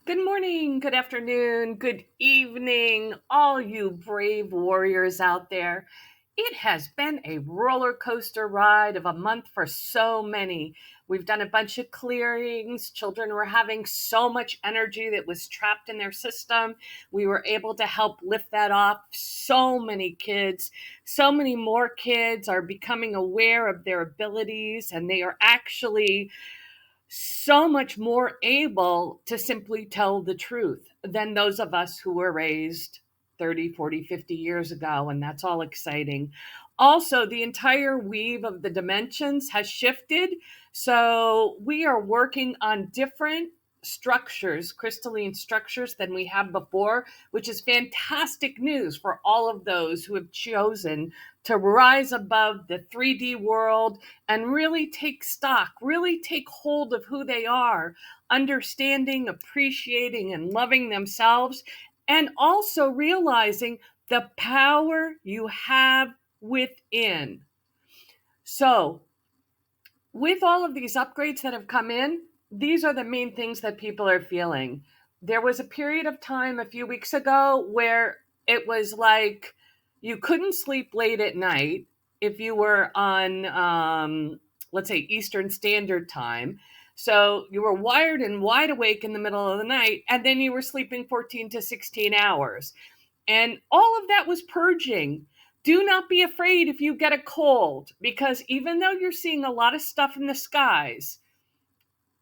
Good morning, good afternoon, good evening, all you brave warriors out there. It has been a roller coaster ride of a month for so many. We've done a bunch of clearings. Children were having so much energy that was trapped in their system. We were able to help lift that off. So many kids, so many more kids are becoming aware of their abilities, and they are actually so much more able to simply tell the truth than those of us who were raised 30, 40, 50 years ago. And that's all exciting. Also, the entire weave of the dimensions has shifted. So we are working on different structures, crystalline structures, than we have before, which is fantastic news for all of those who have chosen to rise above the 3D world and really take stock, really take hold of who they are, understanding, appreciating, and loving themselves, and also realizing the power you have within. So, with all of these upgrades that have come in, these are the main things that people are feeling. There was a period of time a few weeks ago where it was like you couldn't sleep late at night if you were on, let's say, Eastern Standard Time. So you were wired and wide awake in the middle of the night, and then you were sleeping 14 to 16 hours. And all of that was purging. Do not be afraid if you get a cold, because even though you're seeing a lot of stuff in the skies,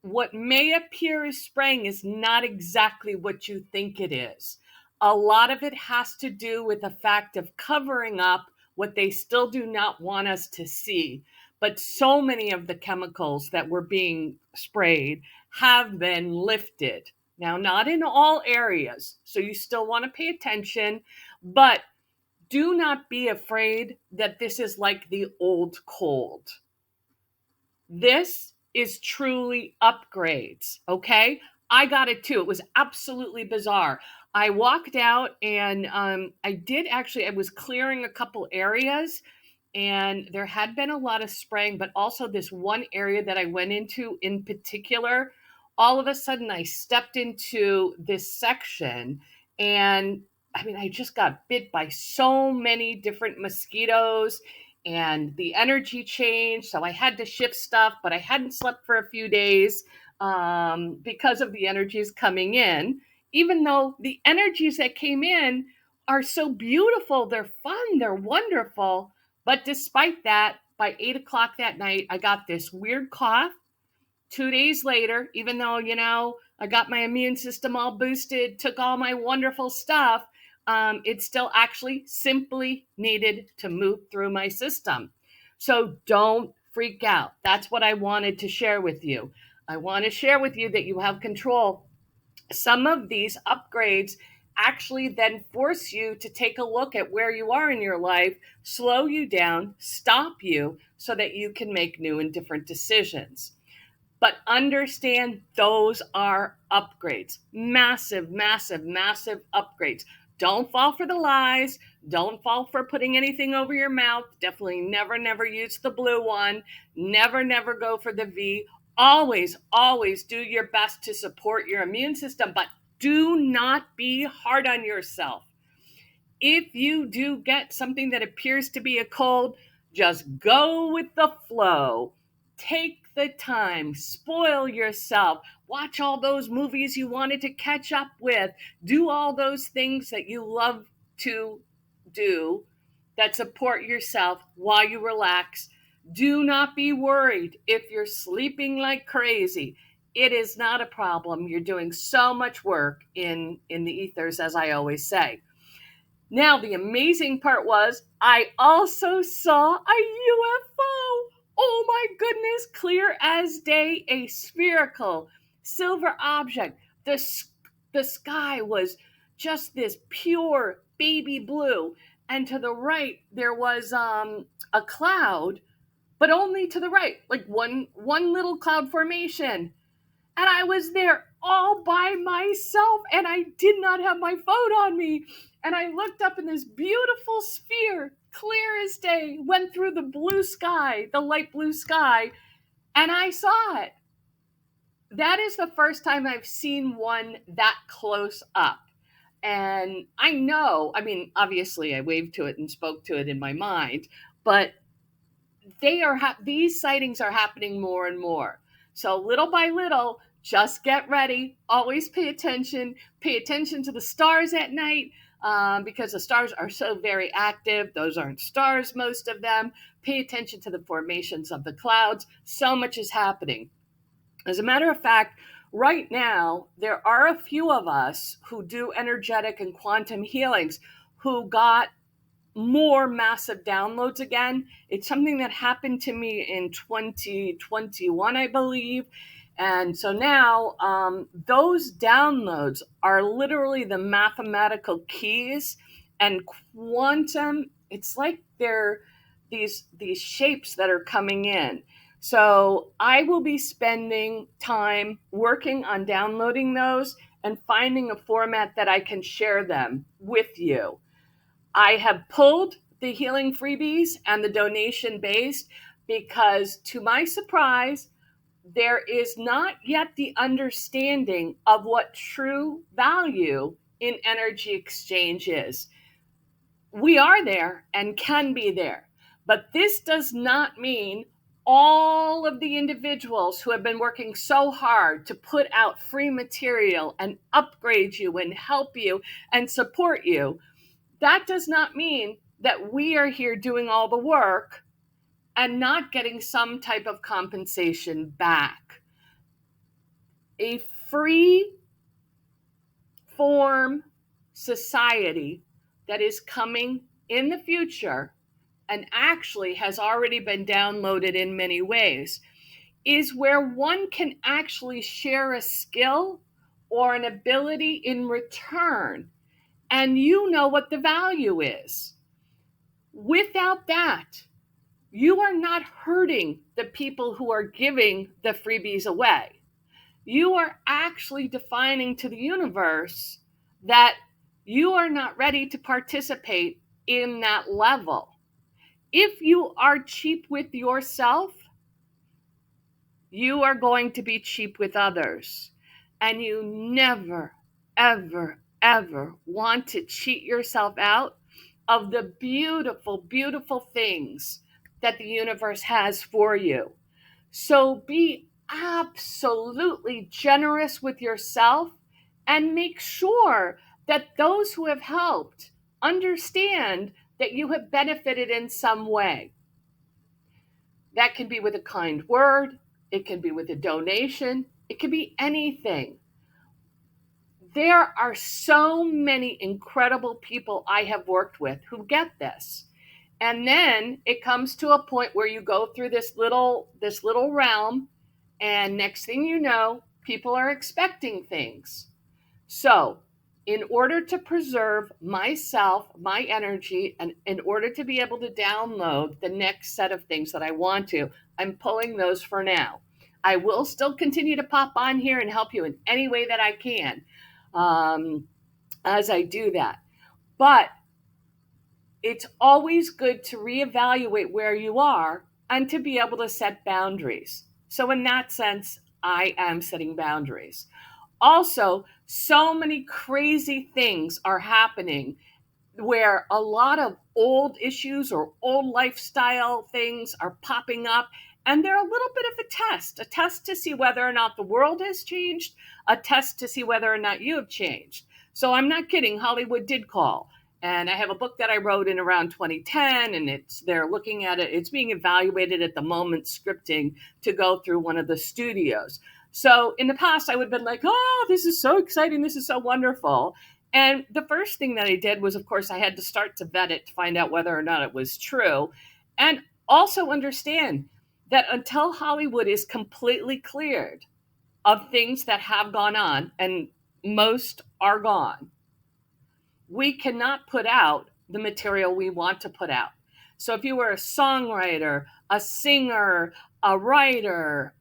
what may appear as spraying is not exactly what you think it is. A lot of it has to do with the fact of covering up what they still do not want us to see. But so many of the chemicals that were being sprayed have been lifted. Now, not in all areas, so you still want to pay attention, but do not be afraid that this is like the old cold. This is truly upgrades, okay? I got it too. It was absolutely bizarre. I walked out and I was clearing a couple areas and there had been a lot of spraying, but also this one area that I went into in particular, all of a sudden I stepped into this section and I just got bit by so many different mosquitoes and the energy changed. So I had to shift stuff, but I hadn't slept for a few days because of the energies coming in, even though the energies that came in are so beautiful. They're fun. They're wonderful. But despite that, by 8 o'clock that night, I got this weird cough. 2 days later, even though, I got my immune system all boosted, took all my wonderful stuff, it still actually simply needed to move through my system. So don't freak out. That's what I wanted to share with you. I want to share with you that you have control. Some of these upgrades actually then force you to take a look at where you are in your life, slow you down, stop you so that you can make new and different decisions. But understand those are upgrades. Massive, massive, massive upgrades. Don't fall for the lies. Don't fall for putting anything over your mouth. Definitely never, never use the blue one. Never, never go for the V. Always, always do your best to support your immune system, but do not be hard on yourself. If you do get something that appears to be a cold, just go with the flow. Take the time, spoil yourself, watch all those movies you wanted to catch up with, do all those things that you love to do that support yourself while you relax. Do not be worried if you're sleeping like crazy. It is not a problem. You're doing so much work in the ethers, as I always say. Now, the amazing part was I also saw a UFO. Oh my goodness, clear as day, a spherical silver object. The sky was just this pure baby blue. And to the right, there was a cloud, but only to the right, like one little cloud formation. And I was there all by myself and I did not have my phone on me. And I looked up in this beautiful sphere, clear as day, went through the blue sky, the light blue sky, and I saw it. that is the first time I've seen one that close up. And I know, I mean, obviously I waved to it and spoke to it in my mind, but these sightings are happening more and more. So little by little, just get ready. Always pay attention. Pay attention to the stars at night, because the stars are so very active. Those aren't stars, most of them. Pay attention to the formations of the clouds. So much is happening. As a matter of fact, right now, there are a few of us who do energetic and quantum healings who got more massive downloads again. It's something that happened to me in 2021, I believe. And so now those downloads are literally the mathematical keys, and quantum, it's like they're these shapes that are coming in. So I will be spending time working on downloading those and finding a format that I can share them with you. I have pulled the healing freebies and the donation based because, to my surprise, there is not yet the understanding of what true value in energy exchange is. We are there and can be there, but this does not mean all of the individuals who have been working so hard to put out free material and upgrade you and help you and support you, that does not mean that we are here doing all the work and not getting some type of compensation back. A free form society that is coming in the future, and actually has already been downloaded in many ways, is where one can actually share a skill or an ability in return, and you know what the value is. Without that, you are not hurting the people who are giving the freebies away. You are actually defining to the universe that you are not ready to participate in that level. If you are cheap with yourself, you are going to be cheap with others. And you never, ever, ever want to cheat yourself out of the beautiful, beautiful things that the universe has for you. So be absolutely generous with yourself and make sure that those who have helped understand that you have benefited in some way. That can be with a kind word, it can be with a donation, it can be anything. There are so many incredible people I have worked with who get this. And then it comes to a point where you go through this little realm, and next thing you know, people are expecting things. So, in order to preserve myself, my energy, and in order to be able to download the next set of things that I want to, I'm pulling those for now. I will still continue to pop on here and help you in any way that I can as I do that. But it's always good to reevaluate where you are and to be able to set boundaries. So in that sense, I am setting boundaries. Also, so many crazy things are happening where a lot of old issues or old lifestyle things are popping up, and they're a little bit of a test to see whether or not the world has changed, a test to see whether or not you have changed. So I'm not kidding, Hollywood did call. And I have a book that I wrote in around 2010, and they're looking at it. It's being evaluated at the moment, scripting to go through one of the studios. So in the past, I would have been like, oh, this is so exciting. This is so wonderful. And the first thing that I did was, of course, I had to start to vet it to find out whether or not it was true. And also understand that until Hollywood is completely cleared of things that have gone on, and most are gone, we cannot put out the material we want to put out. So if you were a songwriter, a singer, a writer,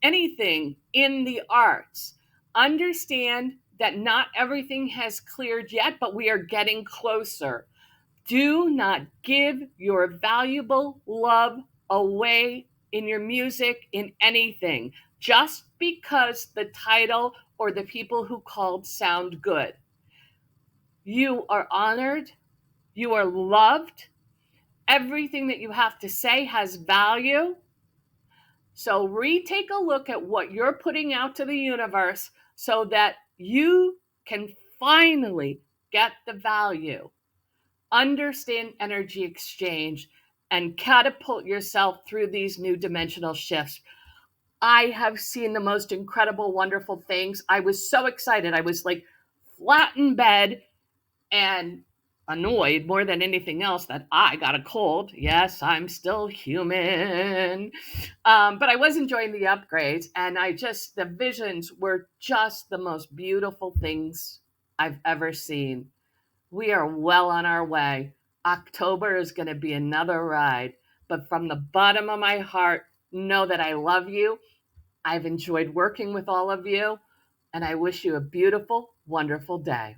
anything in the arts, understand that not everything has cleared yet, but we are getting closer. Do not give your valuable love away in your music, in anything. just because the title or the people who called sound good. You are honored. You are loved. Everything that you have to say has value. So retake a look at what you're putting out to the universe so that you can finally get the value, understand energy exchange, and catapult yourself through these new dimensional shifts. I have seen the most incredible, wonderful things. I was so excited. I was like flat in bed and annoyed more than anything else that I got a cold. Yes, I'm still human. But I was enjoying the upgrades, and the visions were just the most beautiful things I've ever seen. We are well on our way. October is going to be another ride. But from the bottom of my heart, know that I love you. I've enjoyed working with all of you, and I wish you a beautiful, wonderful day.